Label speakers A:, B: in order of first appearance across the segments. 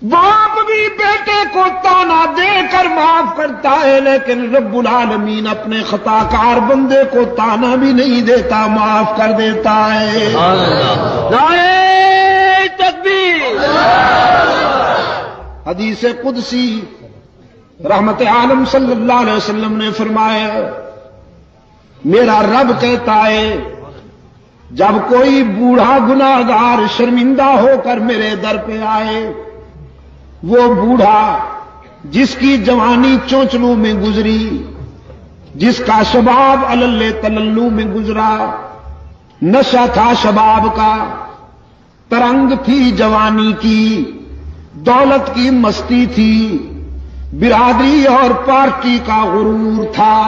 A: باپ بھی بیٹے کو تانا دے کر معاف کرتا ہے، لیکن رب العالمین اپنے خطا کار بندے کو تانا بھی نہیں دیتا، معاف کر دیتا ہے۔ نعرہ تکبیر۔ حدیث قدسی رحمت عالم صلی اللہ علیہ وسلم نے فرمایا، میرا رب کہتا ہے جب کوئی بوڑھا گناہگار شرمندہ ہو کر میرے در پہ آئے، وہ بوڑھا جس کی جوانی چونچلوں میں گزری، جس کا شباب علل تللو میں گزرا، نشہ تھا شباب کا، ترنگ تھی جوانی کی، دولت کی مستی تھی، برادری اور پارٹی کا غرور تھا،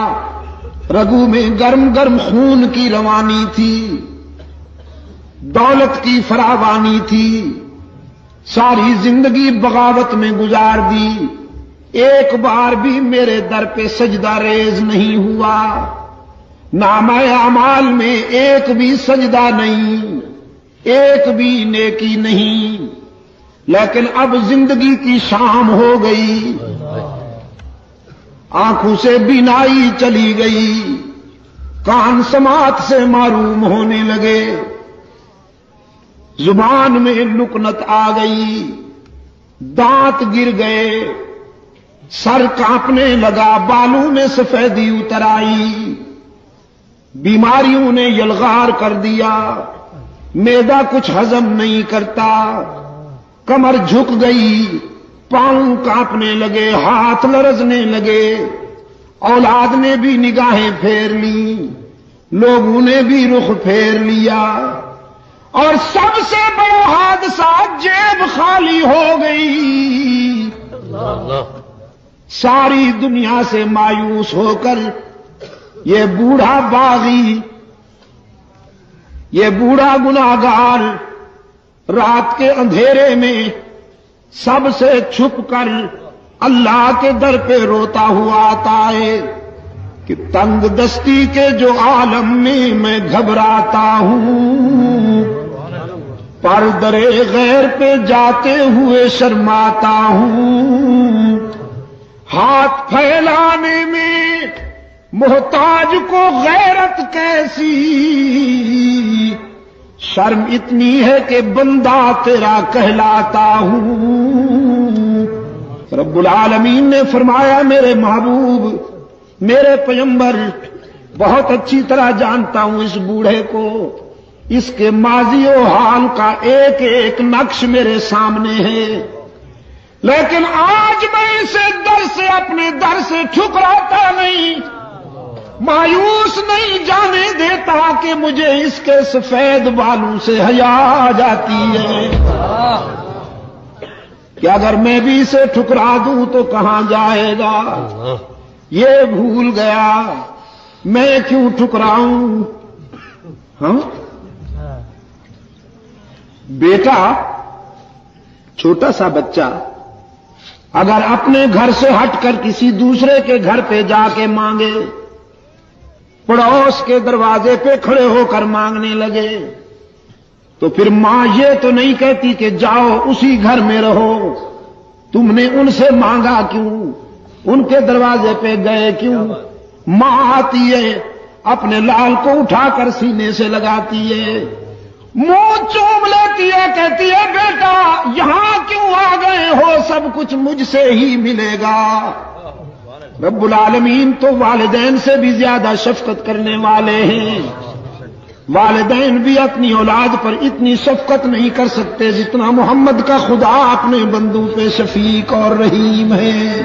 A: رگوں میں گرم گرم خون کی روانی تھی، دولت کی فراوانی تھی، ساری زندگی بغاوت میں گزار دی، ایک بار بھی میرے در پہ سجدہ ریز نہیں ہوا، نامہ اعمال میں ایک بھی سجدہ نہیں، ایک بھی نیکی نہیں، لیکن اب زندگی کی شام ہو گئی، آنکھوں سے بینائی چلی گئی، کان سماعت سے معروم ہونے لگے، زبان میں لکنت آ گئی، دانت گر گئے، سر کانپنے لگا، بالوں میں سفیدی اتر آئی، بیماریوں نے یلغار کر دیا، معدہ کچھ ہضم نہیں کرتا، کمر جھک گئی، پاؤں کانپنے لگے، ہاتھ لرزنے لگے، اولاد نے بھی نگاہیں پھیر لی، لوگوں نے بھی رخ پھیر لیا، اور سب سے بڑا حادثہ جیب خالی ہو گئی۔ ساری دنیا سے مایوس ہو کر یہ بوڑھا باغی، یہ بوڑھا گناہگار رات کے اندھیرے میں سب سے چھپ کر اللہ کے در پہ روتا ہوا آتا ہے کہ تنگ دستی کے جو عالم میں گھبراتا ہوں، پر درے غیر پہ جاتے ہوئے شرماتا ہوں، ہاتھ پھیلانے میں محتاج کو غیرت کیسی، شرم اتنی ہے کہ بندہ تیرا کہلاتا ہوں۔ رب العالمین نے فرمایا میرے محبوب، میرے پیغمبر، بہت اچھی طرح جانتا ہوں اس بوڑھے کو، اس کے ماضی و حال کا ایک ایک نقش میرے سامنے ہے، لیکن آج میں اسے در سے اپنے در سے ٹھکراتا نہیں، مایوس نہیں جانے دیتا کہ مجھے اس کے سفید بالوں سے حیا آ جاتی ہے کہ اگر میں بھی اسے ٹھکرا دوں تو کہاں جائے گا، یہ بھول گیا میں کیوں ٹھکراؤں۔ ہاں بیٹا، چھوٹا سا بچہ اگر اپنے گھر سے ہٹ کر کسی دوسرے کے گھر پہ جا کے مانگے، پڑوس کے دروازے پہ کھڑے ہو کر مانگنے لگے، تو پھر ماں یہ تو نہیں کہتی کہ جاؤ اسی گھر میں رہو، تم نے ان سے مانگا کیوں، ان کے دروازے پہ گئے کیوں؟ ماں آتی ہے، اپنے لال کو اٹھا کر سینے سے لگاتی ہے، منہ چوم لیتی ہے، کہتی ہے بیٹا یہاں کیوں آ گئے ہو، سب کچھ مجھ سے ہی ملے گا۔ رب العالمین تو والدین سے بھی زیادہ شفقت کرنے والے ہیں، والدین بھی اپنی اولاد پر اتنی شفقت نہیں کر سکتے جتنا محمد کا خدا اپنے بندوں پہ شفیق اور رحیم ہے۔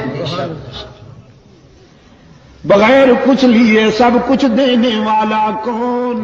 A: بغیر کچھ لیے سب کچھ دینے والا کون؟